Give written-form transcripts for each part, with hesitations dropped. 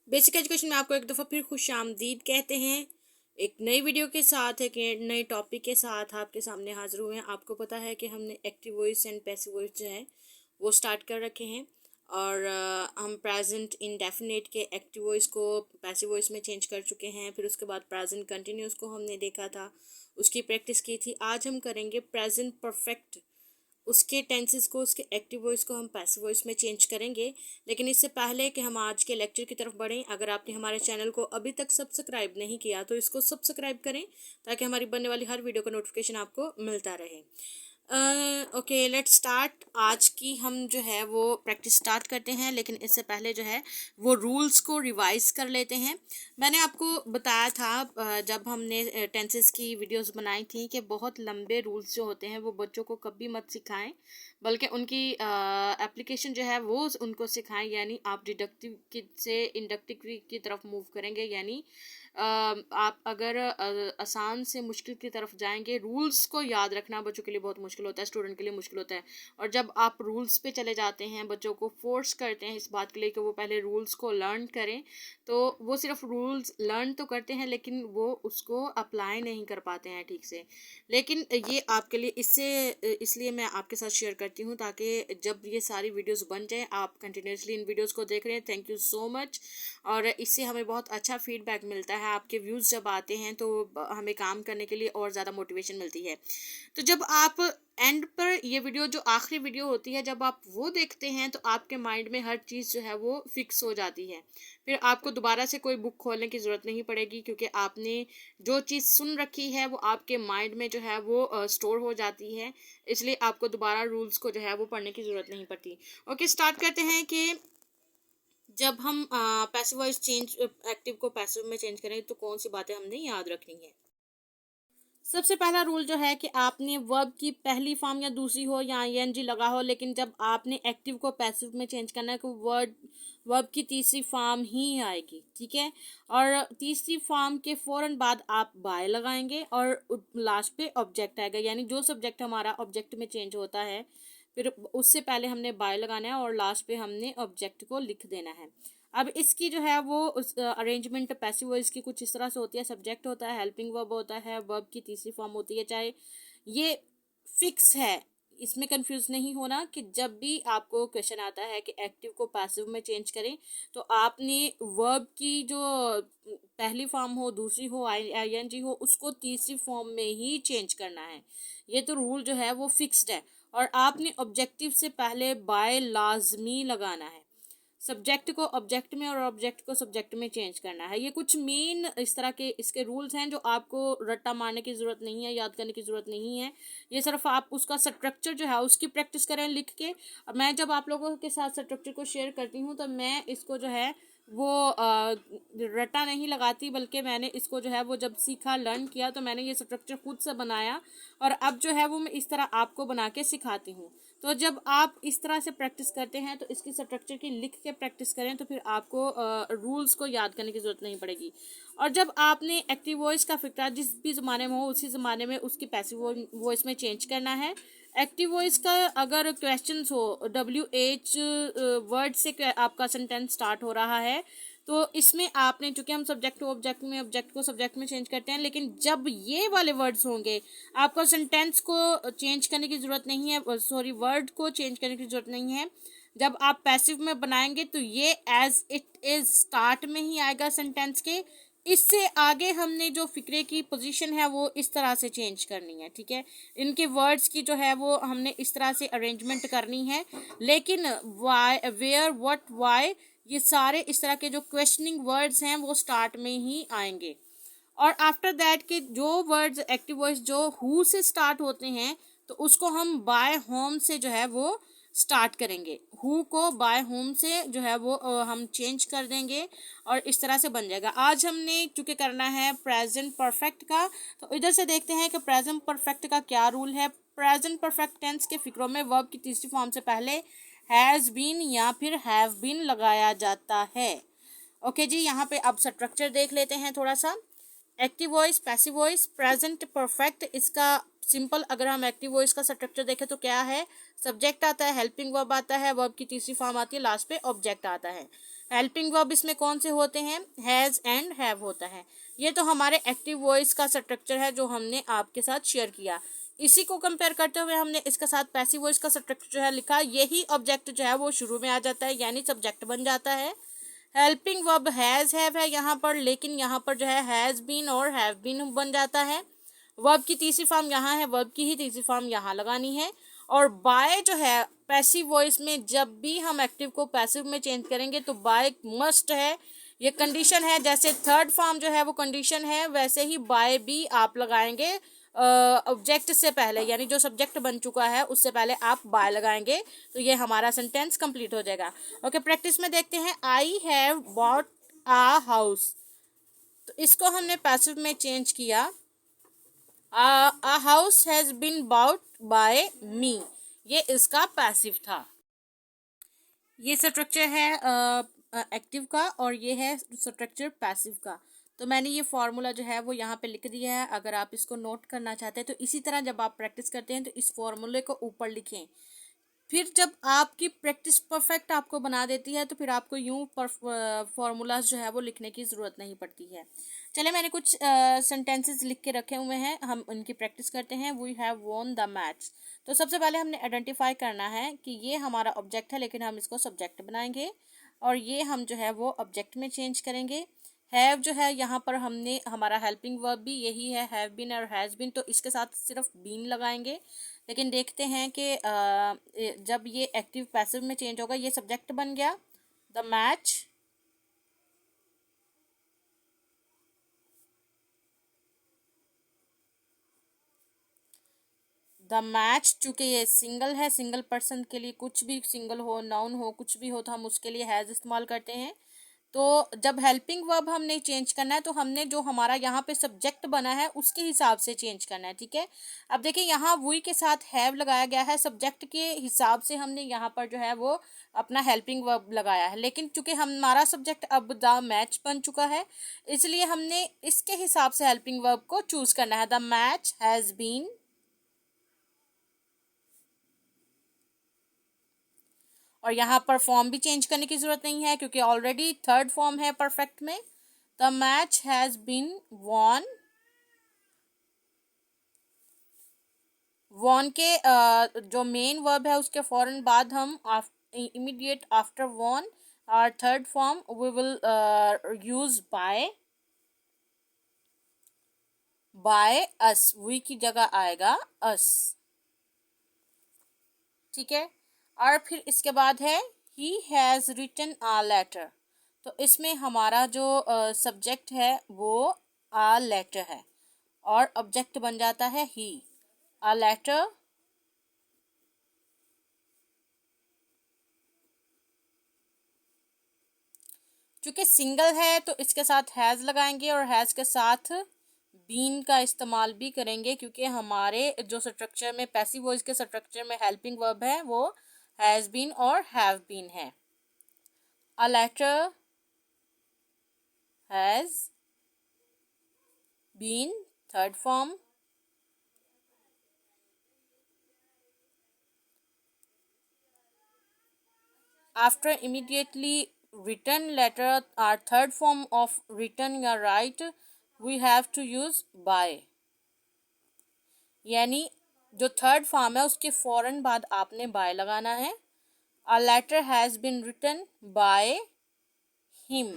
Basic education में आपको एक दफ़ा फिर खुश आमदीद कहते हैं। एक नई वीडियो के साथ, एक नए टॉपिक के साथ आपके सामने हाजिर हुए हैं। आपको पता है कि हमने active voice and passive voice जो है वो स्टार्ट कर रखे हैं, और हम प्रेजेंट इंडेफिनिट के एक्टिव वॉइस को पैसिव वॉइस में चेंज कर चुके हैं। फिर उसके बाद प्रेजेंट कंटिन्यूस को हमने देखा था, उसकी प्रैक्टिस की थी। आज हम करेंगे प्रेजेंट परफेक्ट, उसके टेंसेस को, उसके एक्टिव वॉइस को हम पैसिव वॉइस में चेंज करेंगे। लेकिन इससे पहले कि हम आज के लेक्चर की तरफ बढ़ें, अगर आपने हमारे चैनल को अभी तक सब्सक्राइब नहीं किया तो इसको सब्सक्राइब करें, ताकि हमारी बनने वाली हर वीडियो का नोटिफिकेशन आपको मिलता रहे। Okay, let's start. आज की हम जो है वो प्रैक्टिस स्टार्ट करते हैं, लेकिन इससे पहले जो है वो रूल्स को रिवाइज कर लेते हैं। मैंने आपको बताया था जब हमने टेंसेस की वीडियोस बनाई थी कि बहुत लंबे रूल्स जो होते हैं वो बच्चों को कभी मत सिखाएं, बल्कि उनकी एप्लीकेशन जो है वो उनको सिखाएं। यानी आप डिडक्टिव से इंडक्टिव की तरफ मूव करेंगे, यानी आप अगर आसान से मुश्किल की तरफ जाएंगे। रूल्स को याद रखना बच्चों के लिए बहुत मुश्किल होता है, स्टूडेंट के लिए मुश्किल होता है। और जब आप रूल्स पे चले जाते हैं, बच्चों को फोर्स करते हैं इस बात के लिए कि वो पहले रूल्स को लर्न करें, तो वो सिर्फ रूल्स लर्न तो करते हैं लेकिन वो उसको अप्लाई नहीं कर पाते हैं ठीक से। लेकिन ये आपके लिए इसलिए मैं आपके साथ शेयर करती हूँ, ताकि जब ये सारी वीडियोस बन जाए, आप कंटिन्यूसली इन वीडियोस को देख रहे हैं, थैंक यू सो मच। और इससे हमें बहुत अच्छा फीडबैक मिलता है। आपके व्यूज़ जब आते हैं तो हमें काम करने के लिए और ज़्यादा मोटिवेशन मिलती है। तो जब आप एंड पर ये वीडियो, जो आखिरी वीडियो होती है, जब आप वो देखते हैं तो आपके माइंड में हर चीज़ जो है वो फिक्स हो जाती है। फिर आपको दोबारा से कोई बुक खोलने की ज़रूरत नहीं पड़ेगी, क्योंकि आपने जो चीज़ सुन रखी है वो आपके माइंड में जो है वो स्टोर हो जाती है। इसलिए आपको दोबारा रूल्स को जो है वो पढ़ने की ज़रूरत नहीं पड़ती। ओके, स्टार्ट करते हैं कि जब हम पैसिव वॉइस चेंज, एक्टिव को पैसिव में चेंज करें तो कौन सी बातें हमने याद रखनी है। सबसे पहला रूल जो है कि आपने वर्ब की पहली फॉर्म या दूसरी हो या आईएनजी लगा हो, लेकिन जब आपने एक्टिव को पैसिव में चेंज करना है तो वर्ब की तीसरी फॉर्म ही आएगी, ठीक है। और तीसरी फॉर्म के फौरन बाद आप बाय लगाएंगे और लास्ट पे ऑब्जेक्ट आएगा, यानी जो सब्जेक्ट हमारा ऑब्जेक्ट में चेंज होता है, फिर उससे पहले हमने बाय लगाना है और लास्ट पे हमने ऑब्जेक्ट को लिख देना है। अब इसकी जो है वो अरेंजमेंट पैसिव वॉइस की कुछ इस तरह से होती है। सब्जेक्ट होता है, हेल्पिंग वर्ब होता है, वर्ब की तीसरी फॉर्म होती है। चाहे ये फिक्स है, इसमें कंफ्यूज नहीं होना कि जब भी आपको क्वेश्चन आता है कि एक्टिव को पैसिव में चेंज करें, तो आपने वर्ब की जो पहली फॉर्म हो, दूसरी हो, आईएनजी हो, उसको तीसरी फॉर्म में ही चेंज करना है। ये तो रूल जो है वो फिक्स्ड है। और आपने ऑब्जेक्टिव से पहले बाय लाजमी लगाना है। सब्जेक्ट को ऑब्जेक्ट में और ऑब्जेक्ट को सब्जेक्ट में चेंज करना है। ये कुछ मेन इस तरह के इसके रूल्स हैं जो आपको रट्टा मारने की ज़रूरत नहीं है, याद करने की ज़रूरत नहीं है। ये सिर्फ आप उसका स्ट्रक्चर जो है उसकी प्रैक्टिस करें लिख के। मैं जब आप लोगों के साथ स्ट्रक्चर को शेयर करती हूँ तो मैं इसको जो है वो रट्टा नहीं लगाती, बल्कि मैंने इसको जो है वो जब सीखा, लर्न किया, तो मैंने ये स्ट्रक्चर खुद से बनाया और अब जो है वो मैं इस तरह आपको बना के सिखाती हूँ। तो जब आप इस तरह से प्रैक्टिस करते हैं तो इसकी स्ट्रक्चर की लिख के प्रैक्टिस करें, तो फिर आपको रूल्स को याद करने की ज़रूरत नहीं पड़ेगी। और जब आपने एक्टिव वॉइस का फिक्रा जिस भी ज़माने में हो, उसी ज़माने में उसकी पैसिव वॉइस में चेंज करना है। एक्टिव वॉइस का अगर क्वेश्चंस हो, WH वर्ड से आपका सेंटेंस स्टार्ट हो रहा है, तो इसमें आपने, चूंकि हम सब्जेक्ट को ऑब्जेक्ट में, ऑब्जेक्ट को सब्जेक्ट में चेंज करते हैं, लेकिन जब ये वाले वर्ड्स होंगे आपको सेंटेंस को चेंज करने की ज़रूरत नहीं है, सॉरी, वर्ड को चेंज करने की ज़रूरत नहीं है। जब आप पैसिव में बनाएंगे तो ये एज इट इज़ स्टार्ट में ही आएगा सेंटेंस के। इससे आगे हमने जो फिक्रे की पोजीशन है वो इस तरह से चेंज करनी है, ठीक है। इनके वर्ड्स की जो है वो हमने इस तरह से अरेंजमेंट करनी है। लेकिन वाई, वेयर, व्हाट, वाई, ये सारे इस तरह के जो क्वेश्चनिंग वर्ड्स हैं वो स्टार्ट में ही आएंगे। और आफ्टर दैट के जो वर्ड्स एक्टिव वॉइस जो हु से स्टार्ट होते हैं, तो उसको हम बाय होम से जो है वो स्टार्ट करेंगे। हु को बाय होम से जो है वो हम चेंज कर देंगे और इस तरह से बन जाएगा। आज हमने चूंकि करना है प्रेजेंट परफेक्ट का, तो इधर से देखते हैं कि प्रेजेंट परफेक्ट का क्या रूल है। प्रेजेंट परफेक्ट टेंस के फिक्रों में वर्ब की तीसरी फॉर्म से पहले हैज़ बीन या फिर हैव बीन लगाया जाता है। ओके जी, यहाँ पे अब स्ट्रक्चर देख लेते हैं थोड़ा सा। Active voice, passive voice, present perfect. इसका सिंपल अगर हम एक्टिव वॉइस का स्ट्रक्चर देखें तो क्या है, सब्जेक्ट आता है, हेल्पिंग वर्ब आता है, वर्ब की तीसरी फॉर्म आती है, लास्ट पे ऑब्जेक्ट आता है। हेल्पिंग वर्ब इसमें कौन से होते हैं, हैज़ एंड हैव होता है। ये तो हमारे एक्टिव वॉइस का स्ट्रक्चर है जो हमने आपके साथ शेयर किया। इसी को कंपेयर करते हुए हमने इसके साथ पैसिव वॉइस का स्ट्रक्चर जो है लिखा, यही ऑब्जेक्ट जो है वो शुरू में आ जाता है, यानी सब्जेक्ट बन जाता है। हेल्पिंग वर्ब हैज़ हैव है यहाँ पर, लेकिन यहाँ पर जो है हैज़ बीन और हैव बीन बन जाता है। वर्ब की तीसरी फॉर्म यहाँ है, वर्ब की ही तीसरी फॉर्म यहाँ लगानी है। और बाय जो है पैसिव वॉइस में, जब भी हम एक्टिव को पैसिव में चेंज करेंगे तो बाय मस्ट है, ये कंडीशन है। जैसे थर्ड फॉर्म जो है वो कंडीशन है, वैसे ही बाय भी आप लगाएंगे ऑब्जेक्ट से पहले, यानी जो सब्जेक्ट बन चुका है उससे पहले आप बाय लगाएंगे, तो ये हमारा सेंटेंस कंप्लीट हो जाएगा। ओके, प्रैक्टिस में देखते हैं। I have bought a house, तो इसको हमने पैसिव में चेंज किया। A house has been bought by me, ये इसका पैसिव था। ये स्ट्रक्चर है एक्टिव का और ये है स्ट्रक्चर पैसिव का। तो मैंने ये फॉर्मूला जो है वो यहाँ पे लिख दिया है। अगर आप इसको नोट करना चाहते हैं तो इसी तरह जब आप प्रैक्टिस करते हैं तो इस फॉर्मूले को ऊपर लिखें। फिर जब आपकी प्रैक्टिस परफेक्ट आपको बना देती है तो फिर आपको यूं फॉर्मूलाज जो है वो लिखने की ज़रूरत नहीं पड़ती है। चले, मैंने कुछ सेंटेंसेस लिख के रखे हुए हैं, हम उनकी प्रैक्टिस करते हैं। We have won the match. तो सबसे पहले हमने आइडेंटिफाई करना है कि ये हमारा ऑब्जेक्ट है, लेकिन हम इसको सब्जेक्ट बनाएंगे और ये हम जो है वो ऑब्जेक्ट में चेंज करेंगे। हैव जो है यहाँ पर हमने, हमारा हेल्पिंग वर्ब भी यही है, हैव बीन और हैज़ बीन, तो इसके साथ सिर्फ बीन लगाएंगे। लेकिन देखते हैं कि जब ये एक्टिव पैसिव में चेंज होगा, ये सब्जेक्ट बन गया द मैच। द मैच, चूंकि ये सिंगल है, सिंगल पर्सन के लिए कुछ भी, सिंगल हो, नाउन हो, कुछ भी हो, तो हम उसके लिए हैज़ इस्तेमाल करते हैं। तो जब हेल्पिंग वर्ब हमने चेंज करना है तो हमने जो हमारा यहाँ पे सब्जेक्ट बना है उसके हिसाब से चेंज करना है, ठीक है। अब देखिए यहाँ वी के साथ हैव लगाया गया है, सब्जेक्ट के हिसाब से हमने यहाँ पर जो है वो अपना हेल्पिंग वर्ब लगाया है। लेकिन चूंकि हमारा सब्जेक्ट अब द मैच बन चुका है, इसलिए हमने इसके हिसाब से हेल्पिंग वर्ब को चूज करना है। द मैच हैज़ बीन, और यहाँ पर फॉर्म भी चेंज करने की जरूरत नहीं है क्योंकि ऑलरेडी थर्ड फॉर्म है परफेक्ट में। The match has been won. Won के जो मेन वर्ब है उसके फौरन बाद हम इमीडिएट आफ्टर वॉन और third form we will use by. By us, we की जगह आएगा अस, ठीक है। और फिर इसके बाद है he has written a letter, तो इसमें हमारा जो सब्जेक्ट है वो आ लेटर है और ऑब्जेक्ट बन जाता है ही। आ लेटर चूंकि सिंगल है तो इसके साथ हैज़ लगाएंगे और हैज़ के साथ बीन का इस्तेमाल भी करेंगे क्योंकि हमारे जो स्ट्रक्चर में, पैसिव वॉइस के स्ट्रक्चर में हेल्पिंग वर्ब है वो हैज़ बीन और हैव बीन है। A letter has been, third form. After immediately written letter, our third form of written या write, we have to use by, यानी जो थर्ड फॉर्म है उसके फौरन बाद आपने बाय लगाना है। A letter has been written by him,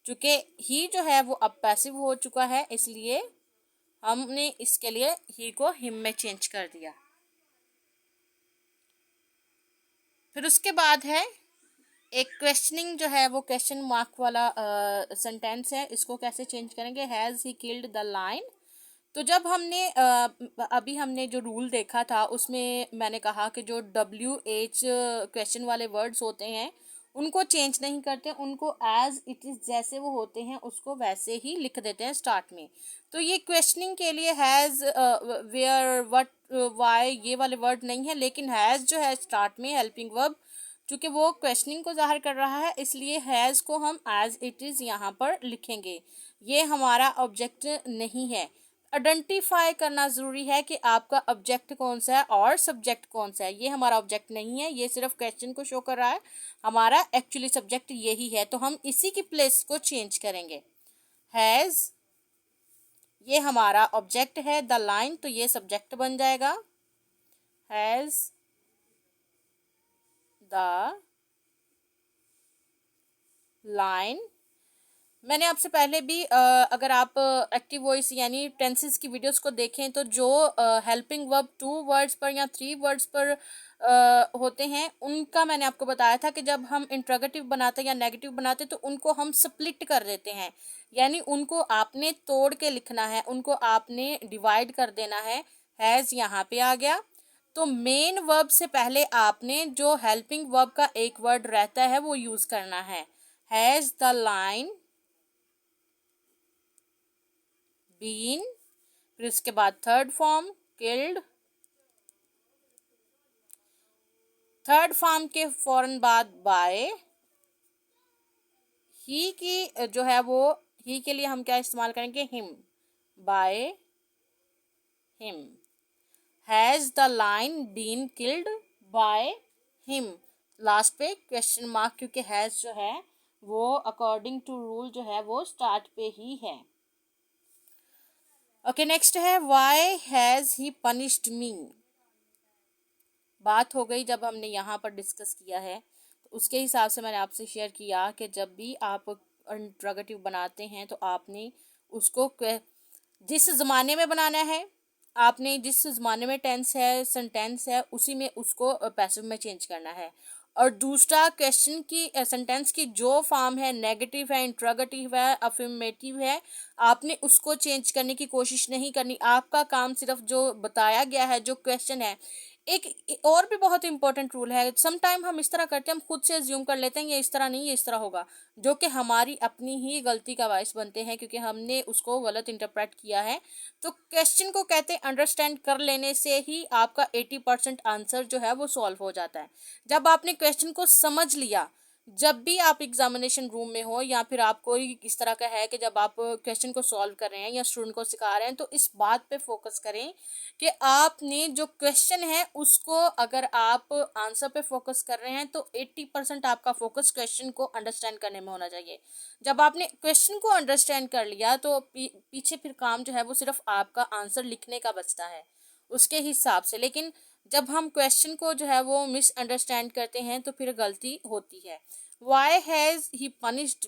चूँकि ही जो है वो अब पैसिव हो चुका है इसलिए हमने इसके लिए ही को हिम में चेंज कर दिया। फिर उसके बाद है एक क्वेश्चनिंग जो है वो क्वेश्चन मार्क वाला सेंटेंस है, इसको कैसे चेंज करेंगे। Has he killed the lion, तो जब हमने अभी हमने जो रूल देखा था उसमें मैंने कहा कि जो WH क्वेश्चन वाले वर्ड्स होते हैं उनको चेंज नहीं करते, उनको एज इट इज़ जैसे वो होते हैं उसको वैसे ही लिख देते हैं स्टार्ट में। तो ये क्वेश्चनिंग के लिए हैज़, वेयर, व्हाट, वाई ये वाले वर्ड नहीं है, लेकिन हैज़ जो है स्टार्ट में हेल्पिंग वर्ब, चूँकि वो क्वेश्चनिंग को जाहिर कर रहा है इसलिए हैज़ को हम एज इट इज़ यहाँ पर लिखेंगे। ये हमारा ऑब्जेक्ट नहीं है। आइडेंटिफाई करना ज़रूरी है कि आपका ऑब्जेक्ट कौन सा है और सब्जेक्ट कौन सा है। ये हमारा ऑब्जेक्ट नहीं है, ये सिर्फ क्वेश्चन को शो कर रहा है, हमारा एक्चुअली सब्जेक्ट यही है, तो हम इसी की प्लेस को चेंज करेंगे। हैज़ ये हमारा ऑब्जेक्ट है, द लाइन तो ये सब्जेक्ट बन जाएगा। Has the line. मैंने आपसे पहले भी अगर आप एक्टिव वॉइस यानी टेंसेस की वीडियोस को देखें तो जो हेल्पिंग वर्ब 2 वर्ड्स पर या 3 वर्ड्स पर होते हैं, उनका मैंने आपको बताया था कि जब हम इंट्रोगेटिव बनाते या नेगेटिव बनाते तो उनको हम स्प्लिट कर देते हैं, यानी उनको आपने तोड़ के लिखना है, उनको आपने डिवाइड कर देना है। हैज़ यहाँ पे आ गया, तो मेन वर्ब से पहले आपने जो हेल्पिंग वर्ब का एक वर्ड रहता है वो यूज़ करना है। हैज़ द लाइन बीन, फिर उसके बाद third form killed, third form के फौरन बाद बाय। ही की जो है वो ही के लिए हम क्या इस्तेमाल करेंगे, him, by him. Has the lion been killed by him, last पे क्वेश्चन मार्क, क्योंकि हैज़ जो है वो अकॉर्डिंग टू रूल जो है वो स्टार्ट पे ही है। ओके, नेक्स्ट है वाई हैज़ ही पनिश्ड मी। बात हो गई जब हमने यहाँ पर डिस्कस किया है तो उसके हिसाब से मैंने आपसे शेयर किया कि जब भी आप इंट्रोगेटिव बनाते हैं तो आपने उसको जिस ज़माने में बनाना है, आपने जिस ज़माने में टेंस है सेंटेंस है उसी में उसको पैसिव में चेंज करना है। और दूसरा क्वेश्चन की सेंटेंस की जो फॉर्म है, नेगेटिव है, इंट्रोगेटिव है, अफर्मेटिव है, आपने उसको चेंज करने की कोशिश नहीं करनी। आपका काम सिर्फ जो बताया गया है, जो क्वेश्चन है। एक और भी बहुत इंपॉर्टेंट रूल है, सम टाइम हम इस तरह करते हैं, हम खुद से अज्यूम कर लेते हैं ये इस तरह नहीं ये इस तरह होगा, जो कि हमारी अपनी ही गलती का बायस बनते हैं क्योंकि हमने उसको गलत इंटरप्रेट किया है। तो क्वेश्चन को कहते हैं अंडरस्टैंड कर लेने से ही आपका 80% आंसर जो है वो सॉल्व हो जाता है। जब आपने क्वेश्चन को समझ लिया, जब भी आप एग्जामिनेशन रूम में हो या फिर आप कोई इस तरह का है कि जब आप क्वेश्चन को सॉल्व कर रहे हैं या स्टूडेंट को सिखा रहे हैं, तो इस बात पे फोकस करें कि आपने जो क्वेश्चन है उसको, अगर आप आंसर पे फोकस कर रहे हैं तो 80% आपका फोकस क्वेश्चन को अंडरस्टैंड करने में होना चाहिए। जब आपने क्वेश्चन को अंडरस्टैंड कर लिया तो पीछे फिर काम जो है वो सिर्फ आपका आंसर लिखने का बचता है उसके हिसाब से। लेकिन जब हम क्वेश्चन को जो है वो मिसअंडरस्टैंड करते हैं तो फिर गलती होती है। Y has he punished